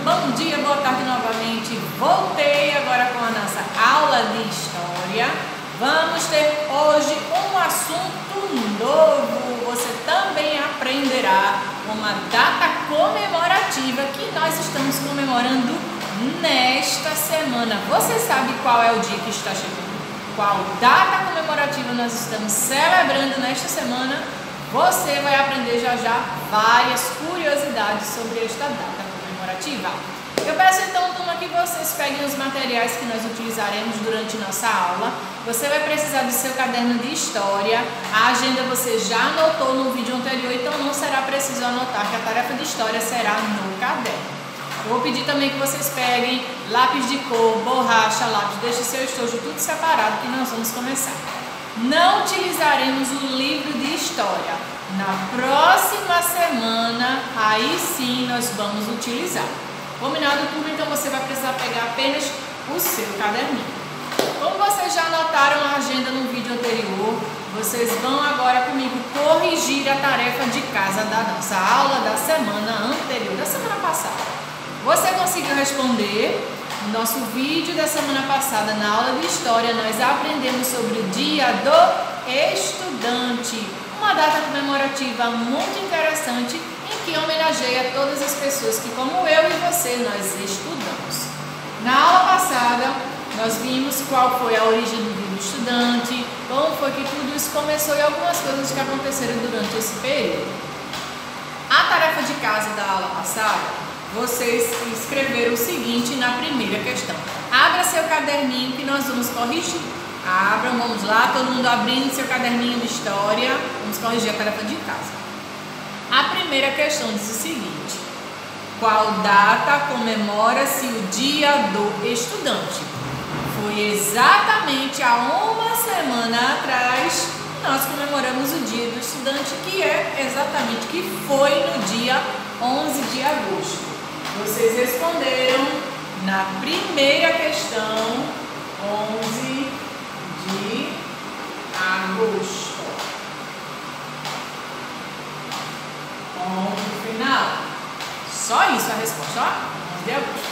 Bom dia, boa tarde novamente. Voltei agora com a nossa aula de história. Vamos ter hoje um assunto novo. Você também aprenderá uma data comemorativa que nós estamos comemorando nesta semana. Você sabe qual é o dia que está chegando? Qual data comemorativa nós estamos celebrando nesta semana? Você vai aprender já já várias curiosidades sobre esta data comemorativa. Eu peço então, turma, que vocês peguem os materiais que nós utilizaremos durante nossa aula. Você vai precisar do seu caderno de história. A agenda você já anotou no vídeo anterior, então não será preciso anotar, que a tarefa de história será no caderno. Eu vou pedir também que vocês peguem lápis de cor, borracha, lápis, deixe seu estojo tudo separado que nós vamos começar. Não utilizaremos o livro de história. Na próxima semana, aí sim nós vamos utilizar. Combinado, turma? Então você vai precisar pegar apenas o seu caderninho. Como vocês já anotaram a agenda no vídeo anterior, vocês vão agora comigo corrigir a tarefa de casa da nossa aula da semana anterior, da semana passada. Você conseguiu responder? No nosso vídeo da semana passada, na aula de história, nós aprendemos sobre o Dia do Estudante, uma data comemorativa muito interessante em que homenageia todas as pessoas que, como eu e você, nós estudamos. Na aula passada, nós vimos qual foi a origem do Dia do Estudante, como foi que tudo isso começou e algumas coisas que aconteceram durante esse período. A tarefa de casa da aula passada, vocês escreveram o seguinte na primeira questão. Abra seu caderninho que nós vamos corrigir. Abram, vamos lá, todo mundo abrindo seu caderninho de história. Vamos corrigir a tarefa de casa. A primeira questão diz o seguinte: qual data comemora-se o Dia do Estudante? Foi exatamente há uma semana atrás que nós comemoramos o Dia do Estudante, que é exatamente, que foi no dia 11 de agosto. Vocês responderam na primeira questão, 11 de agosto. Ponto final. Só isso a resposta, ó, 11 de agosto.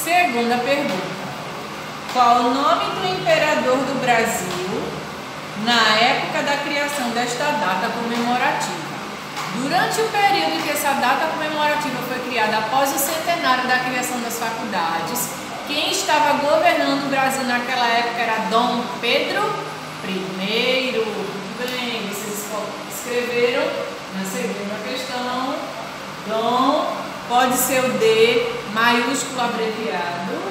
Segunda pergunta. Qual o nome do imperador do Brasil na época da criação desta data comemorativa? Durante o período em que essa data comemorativa foi criada após o centenário da criação das faculdades, quem estava governando o Brasil naquela época era Dom Pedro I. Muito bem, vocês escreveram na segunda questão. Dom, pode ser o D maiúsculo abreviado.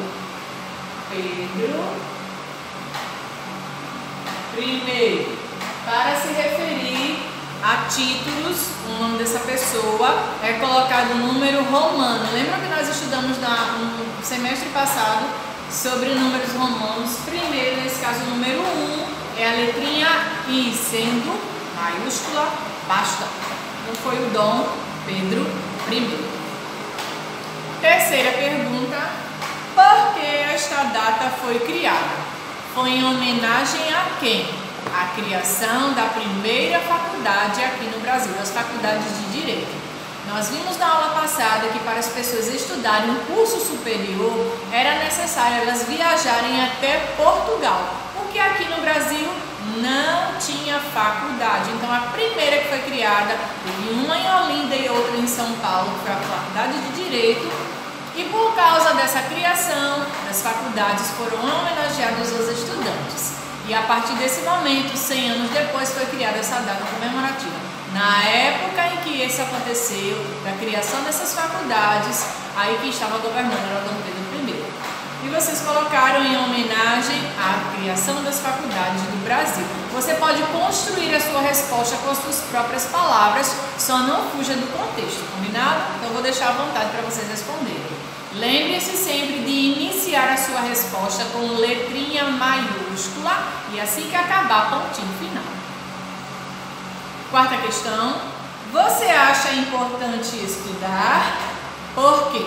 Pedro I. Para se referir a títulos, o nome dessa pessoa é colocado o número romano. Lembra que nós estudamos no semestre passado sobre números romanos? Primeiro, nesse caso, o número 1 é a letrinha I, sendo maiúscula bastante. Então foi o Dom Pedro I. Terceira pergunta: por que esta data foi criada? Foi em homenagem a quem? A criação da primeira faculdade aqui no Brasil, as faculdades de Direito. Nós vimos na aula passada que para as pessoas estudarem um curso superior era necessário elas viajarem até Portugal, porque aqui no Brasil não tinha faculdade. Então a primeira que foi criada, teve uma em Olinda e outra em São Paulo, que foi a Faculdade de Direito, e por causa dessa criação, as faculdades foram homenageadas aos estudantes. E a partir desse momento, 100 anos depois, foi criada essa data comemorativa. Na época em que isso aconteceu, da criação dessas faculdades, aí quem estava governando era Dom Pedro I. E vocês colocaram em homenagem à criação das faculdades do Brasil. Você pode construir a sua resposta com as suas próprias palavras, só não fuja do contexto, combinado? Então eu vou deixar à vontade para vocês responderem. Lembre-se sempre de iniciar a sua resposta com letrinha maiúscula e assim que acabar, pontinho final. Quarta questão. Você acha importante estudar? Por quê?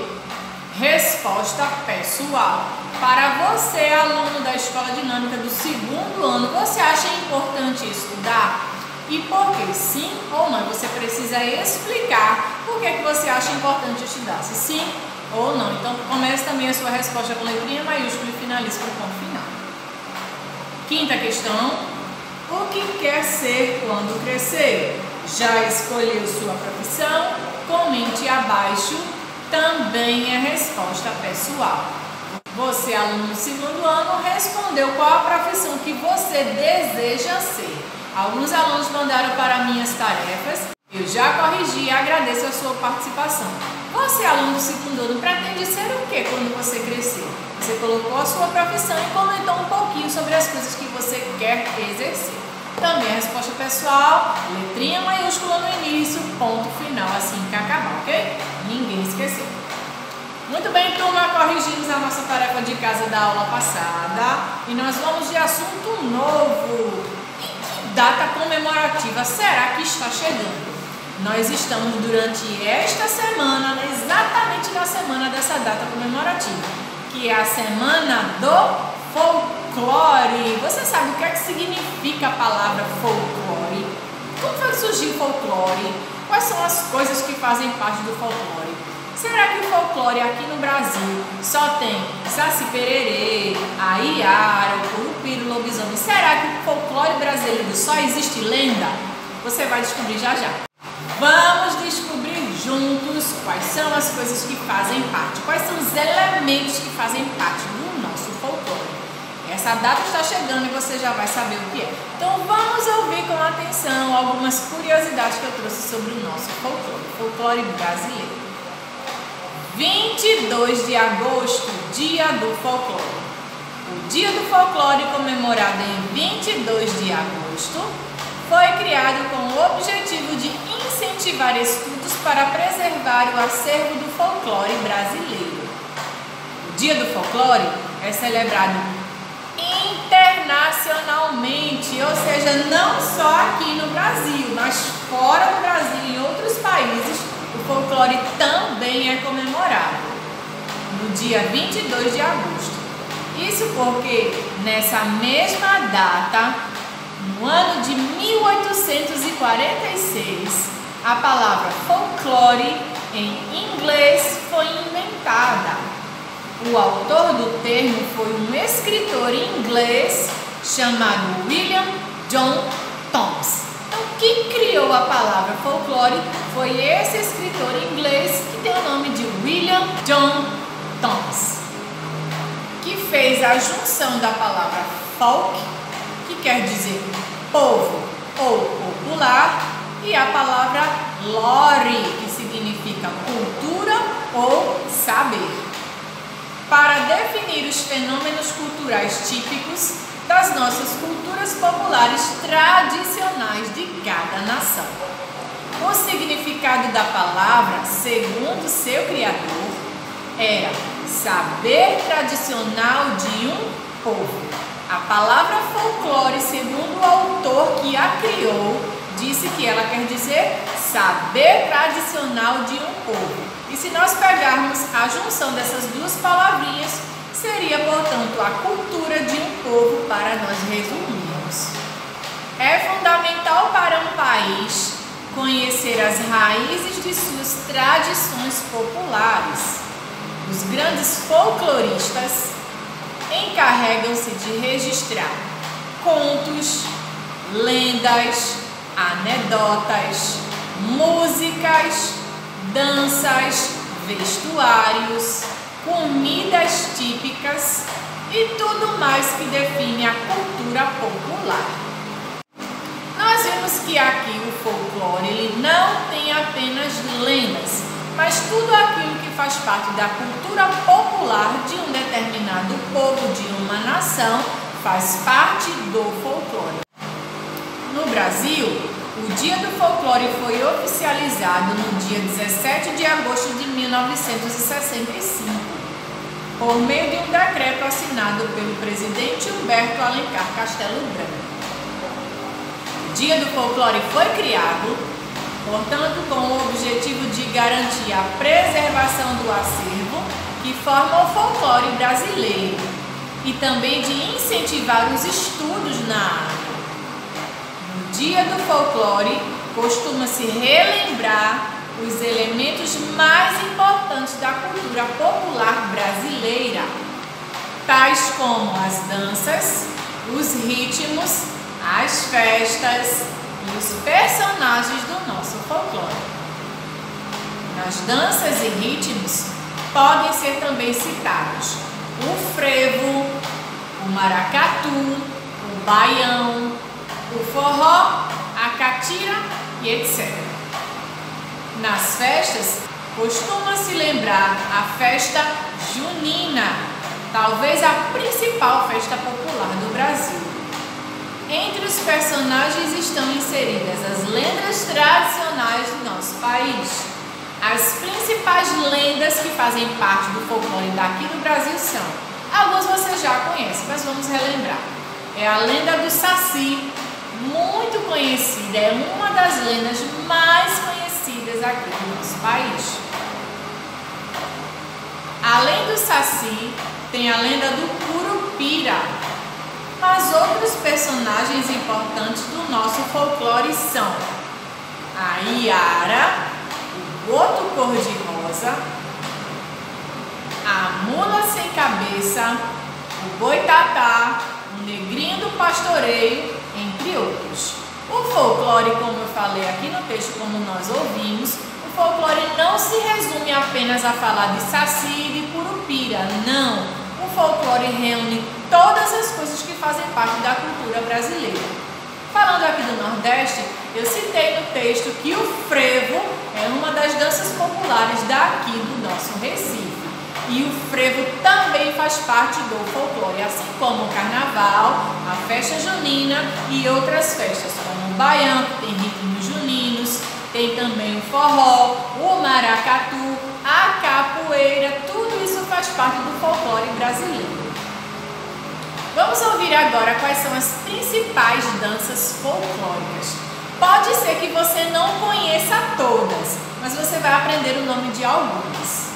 Resposta pessoal. Para você, aluno da Escola Dinâmica do segundo ano, você acha importante estudar? e por que sim ou não. Você precisa explicar por que você acha importante estudar, se sim ou não. Então comece também a sua resposta com letrinha maiúscula e finalize com o ponto final. Quinta questão: o que quer ser quando crescer? Já escolheu sua profissão? Comente abaixo também a resposta pessoal. Você, aluno do segundo ano, respondeu qual a profissão que você deseja ser. Alguns alunos mandaram para minhas tarefas, eu já corrigi e agradeço a sua participação. Você, aluno do segundo ano, pretende ser o que quando você crescer? Você colocou a sua profissão e comentou um pouquinho sobre as coisas que você quer exercer. Também a resposta pessoal, letrinha maiúscula no início, ponto final, assim que acabar, ok? Ninguém esqueceu. Muito bem, turma, corrigimos a nossa tarefa de casa da aula passada e nós vamos de assunto novo. E que data comemorativa será que está chegando? Nós estamos durante esta semana, exatamente na semana dessa data comemorativa, que é a Semana do Folclore. Você sabe o que é que significa a palavra folclore? Como foi que surgiu o folclore? Quais são as coisas que fazem parte do folclore? Será que o folclore aqui no Brasil só tem Saci Pererê, a Iara, o Curupira, o lobisomem? Será que o folclore brasileiro só existe lenda? Você vai descobrir já já. Vamos descobrir juntos quais são as coisas que fazem parte, quais são os elementos que fazem parte do nosso folclore. Essa data está chegando e você já vai saber o que é. Então vamos ouvir com atenção algumas curiosidades que eu trouxe sobre o nosso folclore brasileiro. 22 de agosto, Dia do Folclore. O Dia do Folclore, comemorado em 22 de agosto, foi criado com o objetivo de incentivar estudos para preservar o acervo do folclore brasileiro. O Dia do Folclore é celebrado internacionalmente, ou seja, não só aqui no Brasil, mas fora do Brasil, em outros países, o folclore também é comemorado no dia 22 de agosto. Isso porque nessa mesma data, no ano de 1846, a palavra folclore em inglês foi inventada. O autor do termo foi um escritor inglês chamado William John Thompson. Então, quem criou a palavra folclore foi esse escritor inglês que tem o nome de William John Thompson, que fez a junção da palavra folk, que quer dizer povo ou popular, e a palavra lore, que significa cultura ou saber, para definir os fenômenos culturais típicos das nossas culturas populares tradicionais de cada nação. O significado da palavra, segundo seu criador, era saber tradicional de um povo. A palavra folclore, segundo o autor que a criou, disse que ela quer dizer saber tradicional de um povo. E se nós pegarmos a junção dessas duas palavrinhas, seria, portanto, a cultura de um povo, para nós resumirmos. É fundamental para um país conhecer as raízes de suas tradições populares. Os grandes folcloristas encarregam-se de registrar contos, lendas, anedotas, músicas, danças, vestuários, comidas típicas e tudo mais que define a cultura popular. Nós vimos que aqui o folclore ele não tem apenas lendas, mas tudo aquilo que faz parte da cultura popular de um determinado povo, de uma nação, faz parte do folclore. No Brasil, o Dia do Folclore foi oficializado no dia 17 de agosto de 1965, por meio de um decreto assinado pelo presidente Humberto Alencar Castelo Branco. O Dia do Folclore foi criado, portanto, com o objetivo de garantir a preservação do acervo que forma o folclore brasileiro e também de incentivar os estudos na área. No Dia do Folclore costuma-se relembrar os elementos mais importantes da cultura popular brasileira, tais como as danças, os ritmos, as festas e os personagens do nosso folclore. Nas danças e ritmos podem ser também citados o frevo, o maracatu, o baião, o forró, a catira e etc. Nas festas, costuma-se lembrar a festa junina, talvez a principal festa popular do Brasil. Entre os personagens estão inseridas as lendas tradicionais do nosso país. As principais lendas que fazem parte do folclore daqui do Brasil são, alguns você já conhece, mas vamos relembrar. É a lenda do Saci, muito conhecida, é uma das lendas mais conhecidas aqui do nosso país. Além do Saci, tem a lenda do Curupira, mas outros personagens importantes do nosso folclore são a Iara, o boto cor-de-rosa, a mula sem cabeça, o boitatá, o negrinho do pastoreio, entre outros. O folclore, como eu falei aqui no texto, como nós ouvimos, o folclore não se resume apenas a falar de Saci e de Curupira, não. O folclore reúne todas as coisas que fazem parte da cultura brasileira. Falando aqui do Nordeste, eu citei no texto que o frevo é uma das danças populares daqui do nosso Recife. E o frevo também faz parte do folclore, assim como o carnaval, a festa junina e outras festas, como o baião, que tem ritmos juninos, tem também o forró, o maracatu, a capoeira, tudo isso faz parte do folclore brasileiro. Vamos ouvir agora quais são as principais danças folclóricas. Pode ser que você não conheça todas, mas você vai aprender o nome de algumas.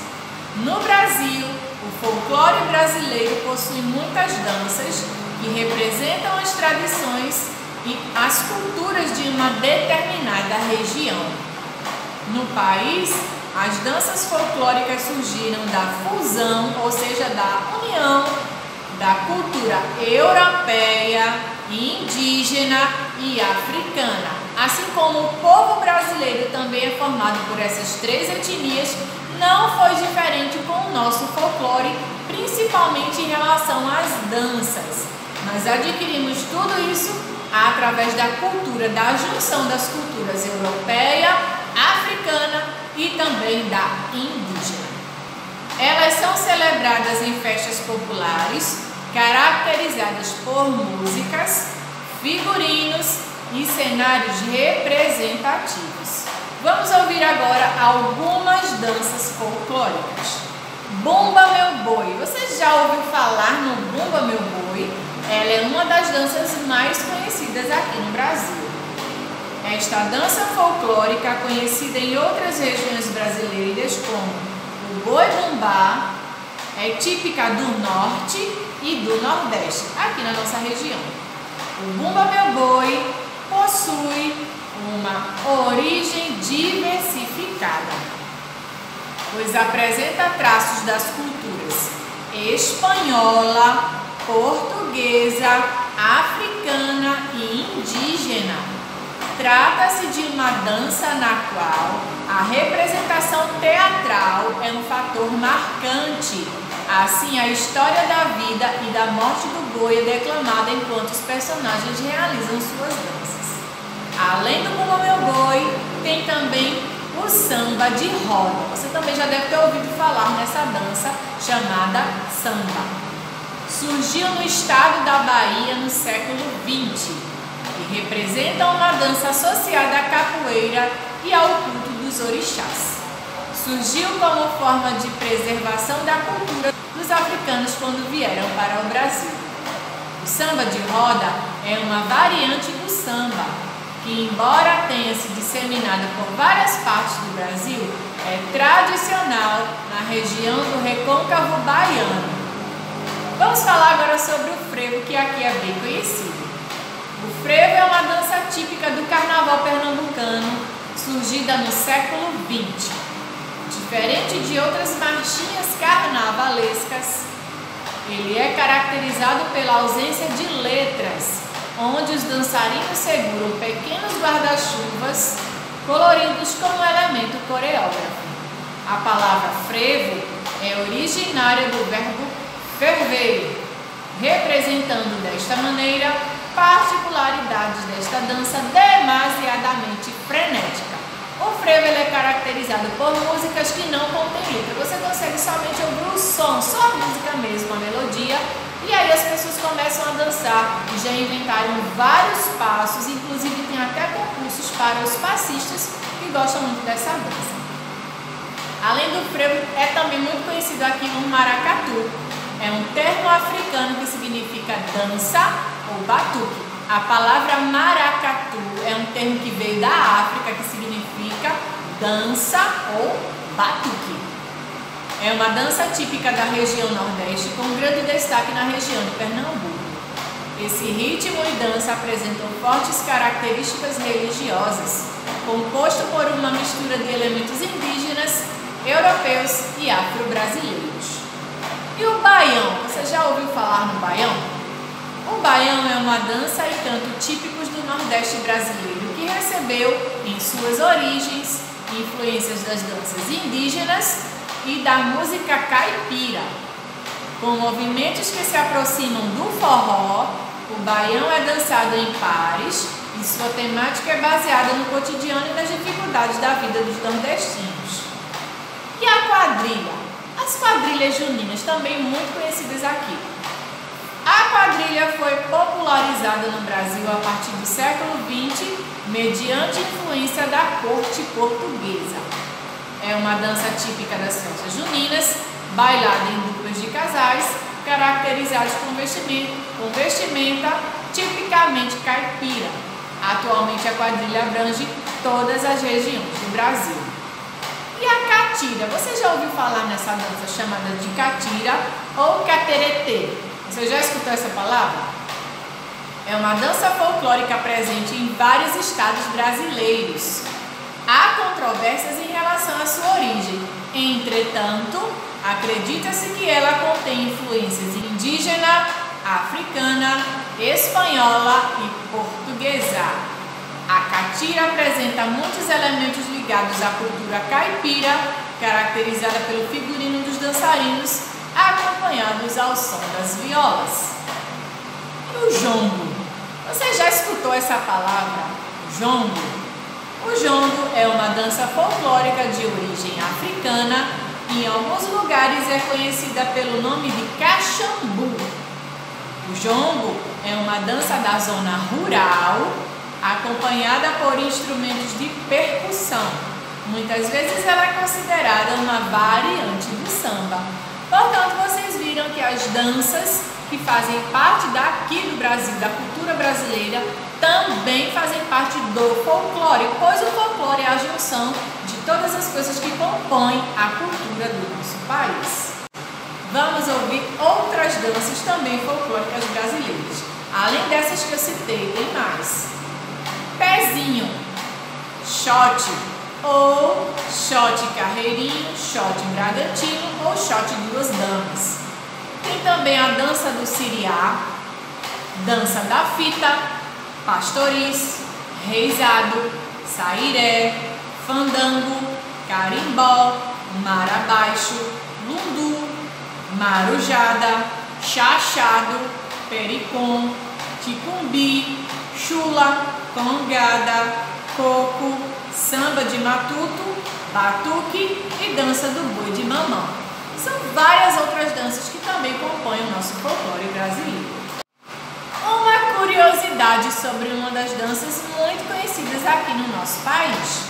No Brasil, o folclore brasileiro possui muitas danças que representam as tradições e as culturas de uma determinada região. No país, as danças folclóricas surgiram da fusão, ou seja, da união da cultura europeia, indígena e africana. Assim como o povo brasileiro também é formado por essas três etnias, não foi diferente com o nosso folclore, principalmente em relação às danças. Nós adquirimos tudo isso através da cultura, da junção das culturas europeia, africana e também da indígena. Elas são celebradas em festas populares, caracterizadas por músicas, figurinos e cenários representativos. Vamos ouvir agora algumas danças folclóricas. Bumba Meu Boi. Você já ouviu falar no Bumba Meu Boi? Ela é uma das danças mais conhecidas aqui no Brasil. Esta dança folclórica, conhecida em outras regiões brasileiras como o boi-bumbá, é típica do Norte e do Nordeste, aqui na nossa região. O Bumba Meu Boi possui uma origem diversificada, pois apresenta traços das culturas espanhola, portuguesa, africana e indígena. Trata-se de uma dança na qual a representação teatral é um fator marcante. Assim, a história da vida e da morte do boi é declamada enquanto os personagens realizam suas danças. Além do Bumba Meu Boi, tem também o samba de roda. Você também já deve ter ouvido falar nessa dança chamada samba. Surgiu no estado da Bahia no século XX e representa uma dança associada à capoeira e ao culto dos orixás. Surgiu como forma de preservação da cultura dos africanos quando vieram para o Brasil. O samba de roda é uma variante do samba, que, embora tenha se disseminado por várias partes do Brasil, é tradicional na região do Recôncavo Baiano. Vamos falar agora sobre o frevo, que aqui é bem conhecido. O frevo é uma dança típica do carnaval pernambucano, surgida no século XX. Diferente de outras marchinhas carnavalescas, ele é caracterizado pela ausência de letras, onde os dançarinos seguram pequenos guarda-chuvas coloridos como elemento coreógrafo. A palavra frevo é originária do verbo ferver, representando desta maneira particularidades desta dança demasiadamente frenética. O frevo ele é caracterizado por músicas que não contêm letra. Você consegue somente ouvir o som, só a música mesmo, a melodia, e aí as pessoas começam a dançar e já inventaram vários passos, inclusive tem até concursos para os passistas que gostam muito dessa dança. Além do frevo, é também muito conhecido aqui o maracatu. É um termo africano que significa dança ou batuque. A palavra maracatu é um termo que veio da África, que significa dança ou batuque. É uma dança típica da região Nordeste, com grande destaque na região de Pernambuco. Esse ritmo e dança apresentam fortes características religiosas, composto por uma mistura de elementos indígenas, europeus e afro-brasileiros. E o baião? Você já ouviu falar no baião? O baião é uma dança e canto típicos do Nordeste brasileiro que recebeu em suas origens influências das danças indígenas e da música caipira. Com movimentos que se aproximam do forró, o baião é dançado em pares e sua temática é baseada no cotidiano e nas dificuldades da vida dos nordestinos. E a quadrilha? As quadrilhas juninas, também muito conhecidas aqui. A quadrilha foi popularizada no Brasil a partir do século XX, mediante influência da corte portuguesa. É uma dança típica das festas juninas, bailada em duplas de casais, caracterizados com vestimenta tipicamente caipira. Atualmente a quadrilha abrange todas as regiões do Brasil. E a catira? Você já ouviu falar nessa dança chamada de catira ou cateretê? Você já escutou essa palavra? É uma dança folclórica presente em vários estados brasileiros. Há controvérsias em relação à sua origem. Entretanto, acredita-se que ela contém influências indígena, africana, espanhola e portuguesa. A catira apresenta muitos elementos ligados à cultura caipira, caracterizada pelo figurino dos dançarinos, acompanhados ao som das violas. E o jongo? Você já escutou essa palavra, jongo? O jongo é uma dança folclórica de origem africana e em alguns lugares é conhecida pelo nome de caxambu. O jongo é uma dança da zona rural, acompanhada por instrumentos de percussão. Muitas vezes ela é considerada uma variante do samba. Portanto, vocês viram que as danças que fazem parte daqui do Brasil, da cultura brasileira, também fazem parte do folclore, pois o folclore é a junção de todas as coisas que compõem a cultura do nosso país. Vamos ouvir outras danças também folclóricas brasileiras. Além dessas que eu citei, tem mais. Pezinho, shot ou shot carreirinho, shot bragantino ou shot duas damas. Tem também a dança do siriá, dança da fita, pastoriz, reizado, sairé, fandango, carimbó, marabaixo, lundu, marujada, chachado, pericom, ticumbi, chula, congada, coco, samba de matuto, batuque e dança do boi de mamão. São várias outras danças que também compõem o nosso folclore brasileiro. Uma curiosidade sobre uma das danças muito conhecidas aqui no nosso país.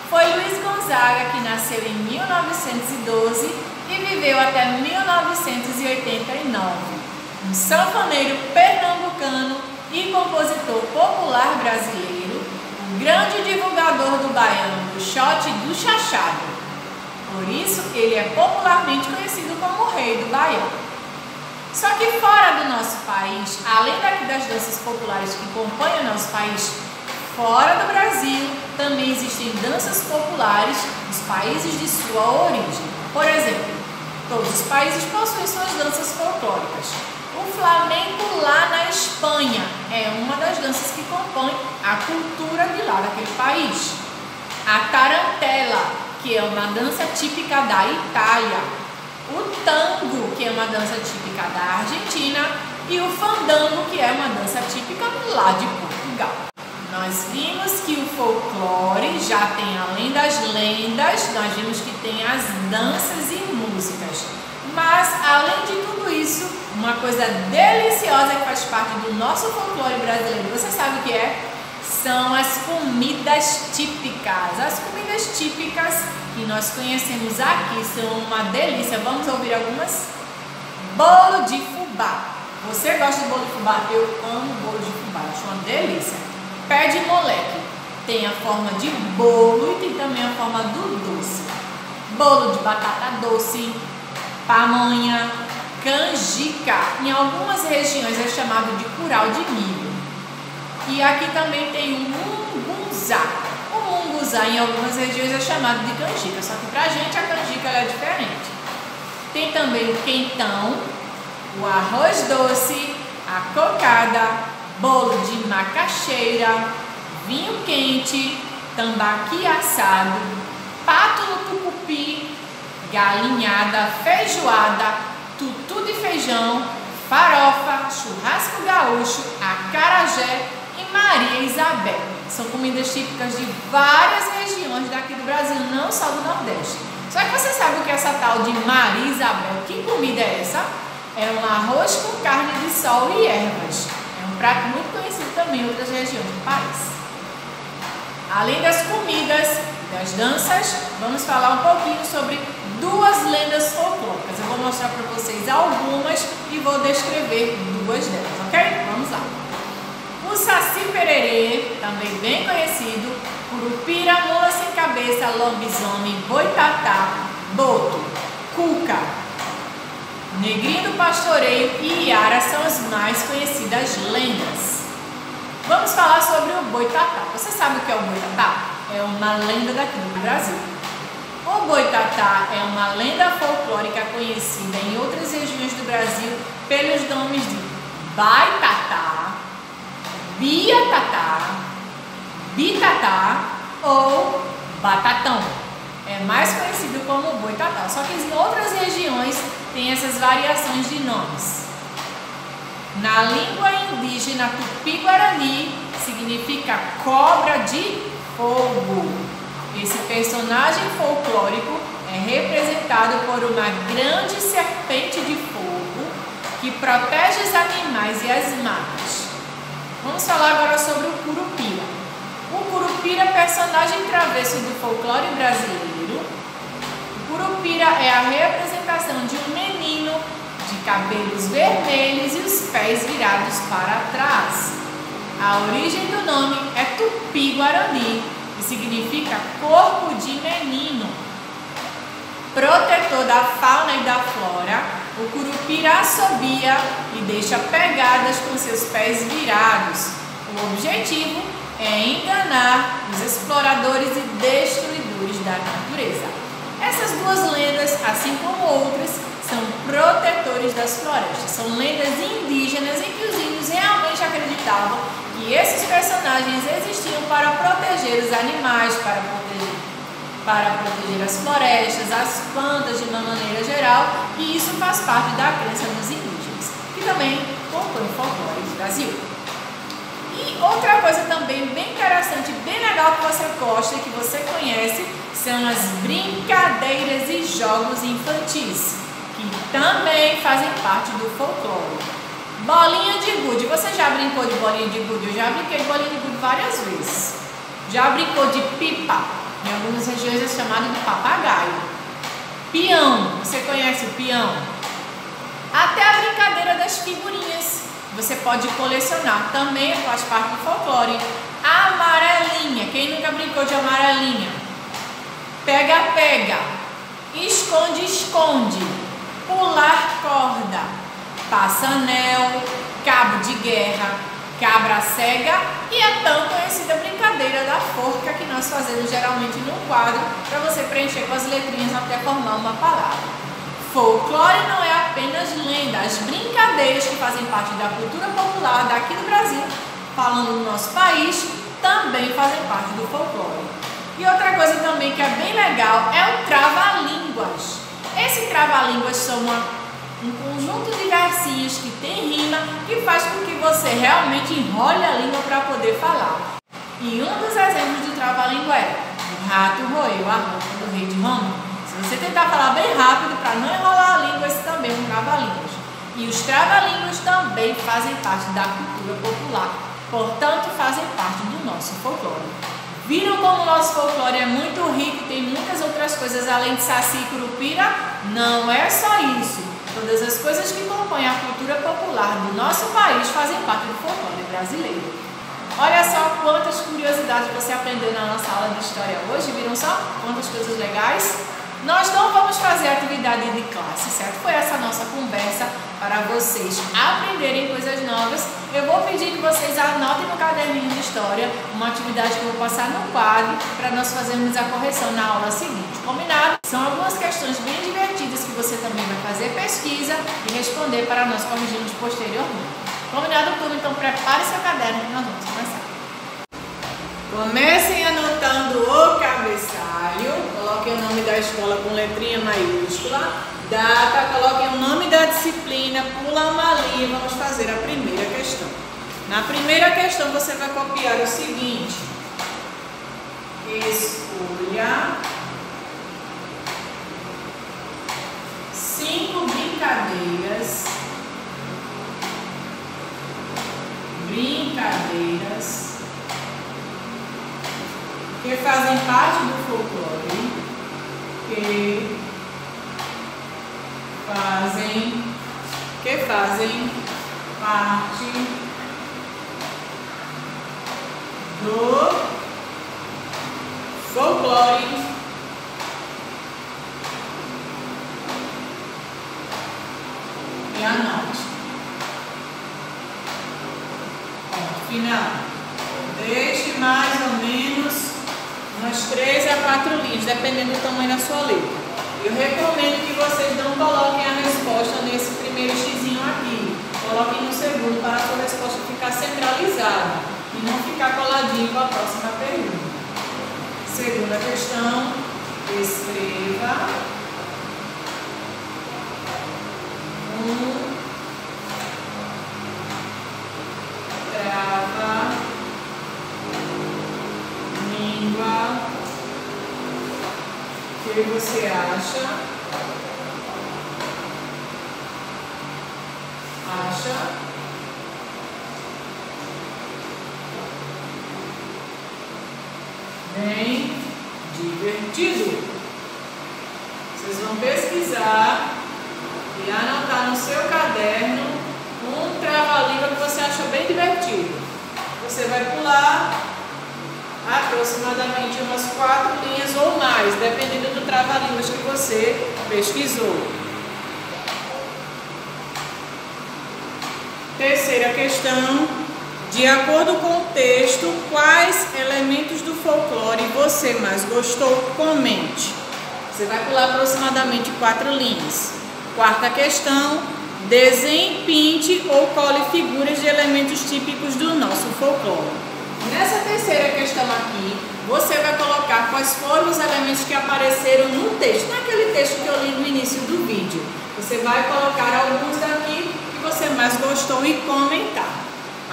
Foi Luiz Gonzaga, que nasceu em 1912 e viveu até 1989. Um sanfoneiro pernambucano e compositor popular brasileiro, um grande divulgador do baião, do shot e do chachado. Por isso, ele é popularmente conhecido como o Rei do Baião. Só que fora do nosso país, além das danças populares que compõem o nosso país, fora do Brasil, também existem danças populares dos países de sua origem. Por exemplo, todos os países possuem suas danças folclóricas. O flamenco lá na Espanha é uma das danças que compõe a cultura de lá daquele país. A tarantela, que é uma dança típica da Itália. O tango, que é uma dança típica da Argentina. E o fandango, que é uma dança típica lá de Portugal. Nós vimos que o folclore já tem, além das lendas, nós vimos que tem as danças e músicas. Mas, além de tudo isso, uma coisa deliciosa que faz parte do nosso folclore brasileiro, você sabe o que é? São as comidas típicas. As comidas típicas que nós conhecemos aqui são uma delícia. Vamos ouvir algumas? Bolo de fubá. Você gosta de bolo de fubá? Eu amo bolo de fubá, acho uma delícia. Pé de moleque. Tem a forma de bolo e tem também a forma do doce. Bolo de batata doce, pamonha, canjica. Em algumas regiões é chamado de curau de milho. E aqui também tem o mungunzá. O mungunzá em algumas regiões é chamado de canjica, só que pra gente a canjica é diferente. Tem também o quentão, o arroz doce, a cocada, bolo de macaxeira, vinho quente, tambaqui assado, pato no tucupi, galinhada, feijoada, tutu de feijão, farofa, churrasco gaúcho, acarajé e Maria Isabel. São comidas típicas de várias regiões daqui do Brasil, não só do Nordeste. Só que você sabe o que é essa tal de Maria Isabel? Que comida é essa? É um arroz com carne de sol e ervas. É um prato muito conhecido também em outras regiões do país. Além das comidas e das danças, vamos falar um pouquinho sobre duas lendas folclóricas. Eu vou mostrar para vocês algumas e vou descrever duas delas, ok? Vamos lá. O Saci Pererê, também bem conhecido, Curupira, Mula Sem Cabeça, Lobisomem, Boitatá, Boto, Cuca, Negrinho do Pastoreio e Iara são as mais conhecidas lendas. Vamos falar sobre o Boitatá. Você sabe o que é o Boitatá? É uma lenda daqui do Brasil. O Boitatá é uma lenda folclórica conhecida em outras regiões do Brasil pelos nomes de Baitatá, Biatatá, Bitatá ou Batatão. É mais conhecido como Boitatá, só que em outras regiões tem essas variações de nomes. Na língua indígena Tupi-Guarani significa cobra de fogo. Esse personagem folclórico é representado por uma grande serpente de fogo que protege os animais e as matas. Vamos falar agora sobre o Curupira. O Curupira é personagem travesso do folclore brasileiro. O Curupira é a representação de um menino de cabelos vermelhos e os pés virados para trás. A origem do nome é Tupi-Guarani e significa corpo de menino. Protetor da fauna e da flora, o Curupira assobia e deixa pegadas com seus pés virados. O objetivo é enganar os exploradores e destruidores da natureza. Essas duas lendas, assim como outras, são protetores das florestas. São lendas indígenas em que os índios realmente acreditavam que esses personagens existiam para proteger os animais, para proteger as florestas, as plantas de uma maneira geral, e isso faz parte da crença dos indígenas, que também compõe o folclore do Brasil. E outra coisa também bem interessante, bem legal que você gosta e que você conhece, são as brincadeiras e jogos infantis, que também fazem parte do folclore. Bolinha de gude. Você já brincou de bolinha de gude? Eu já brinquei de bolinha de gude várias vezes. Já brincou de pipa? Em algumas regiões é chamado de papagaio. Peão. Você conhece o peão? Até a brincadeira das figurinhas. Você pode colecionar. Também faz parte do folclore. Amarelinha. Quem nunca brincou de amarelinha? Pega-pega. Esconde-esconde. Pular corda. passa-anel, cabo de guerra, cabra cega e a tão conhecida brincadeira da forca que nós fazemos geralmente no quadro para você preencher com as letrinhas até formar uma palavra. Folclore não é apenas lenda, as brincadeiras que fazem parte da cultura popular daqui do Brasil, falando no nosso país, também fazem parte do folclore. E outra coisa também que é bem legal é o trava-línguas. Esse trava-línguas são um conjunto de versinhos que tem rima que faz com que você realmente enrole a língua para poder falar. E um dos exemplos de trava-língua é: o rato roeu a roupa do rei de Roma. Se você tentar falar bem rápido para não enrolar a língua, esse também é um trava-línguas. E os trava-línguas também fazem parte da cultura popular, portanto fazem parte do nosso folclore. Viram como o nosso folclore é muito rico, tem muitas outras coisas além de saci e curupira? Não é só isso. Todas as coisas que compõem a cultura popular do nosso país fazem parte do folclore brasileiro. Olha só quantas curiosidades você aprendeu na nossa aula de história hoje. Viram só quantas coisas legais? Nós não vamos fazer atividade de classe, certo? Foi essa nossa conversa para vocês aprenderem coisas novas. Eu vou pedir que vocês anotem no caderninho de história uma atividade que eu vou passar no quadro para nós fazermos a correção na aula seguinte. Combinado? São algumas questões bem divertidas que você também vai fazer pesquisa e responder para nós corrigirmos posteriormente. Combinado, turma? Então prepare seu caderno que nós vamos começar. Comecem anotando o cabeçalho. Coloquem o nome da escola com letrinha maiúscula. Data, coloquem o nome da disciplina, pula uma linha e vamos fazer a primeira questão. Na primeira questão você vai copiar o seguinte: escolha 5 brincadeiras que fazem parte do folclore, que fazem parte do folclore e anote. Final. Deixe mais ou menos umas 3 a 4 linhas, dependendo do tamanho da sua letra. Eu recomendo que vocês não coloquem a resposta nesse primeiro xizinho aqui. Coloquem no segundo para a sua resposta ficar centralizada e não ficar coladinho com a próxima pergunta. Segunda questão, escreva trava-língua que você acha bem divertido. Vocês vão pesquisar e anotar no seu caderno um trava-língua que você acha bem divertido. Você vai pular aproximadamente umas 4 linhas ou mais, dependendo do trava-línguas que você pesquisou. Terceira questão: de acordo com o texto, quais elementos do folclore você mais gostou? Comente. Você vai pular aproximadamente 4 linhas. Quarta questão: desenhe, pinte ou cole figuras de elementos típicos do nosso folclore. Nessa terceira questão aqui, você vai colocar quais foram os elementos que apareceram no texto, naquele texto que eu li no início do vídeo. Você vai colocar alguns daqui que você mais gostou e comentar.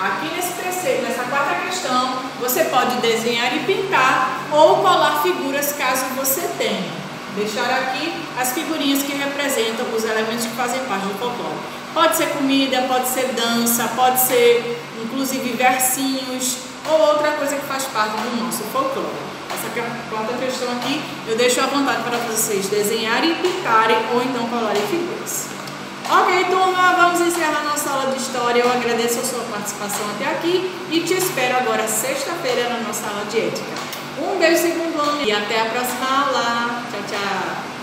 Aqui nessa quarta questão, você pode desenhar e pintar ou colar figuras caso você tenha. Deixar aqui as figurinhas que representam os elementos que fazem parte do folclore. Pode ser comida, pode ser dança, pode ser inclusive versinhos ou outra coisa que faz parte do nosso folclore. Essa quarta questão aqui eu deixo à vontade para vocês desenharem e pintarem ou então colarem figuras. Ok, turma, vamos encerrar nossa aula de história. Eu agradeço a sua participação até aqui e te espero agora sexta-feira na nossa aula de ética. Um beijo, segundo ano, e até a próxima aula. Tchau, tchau.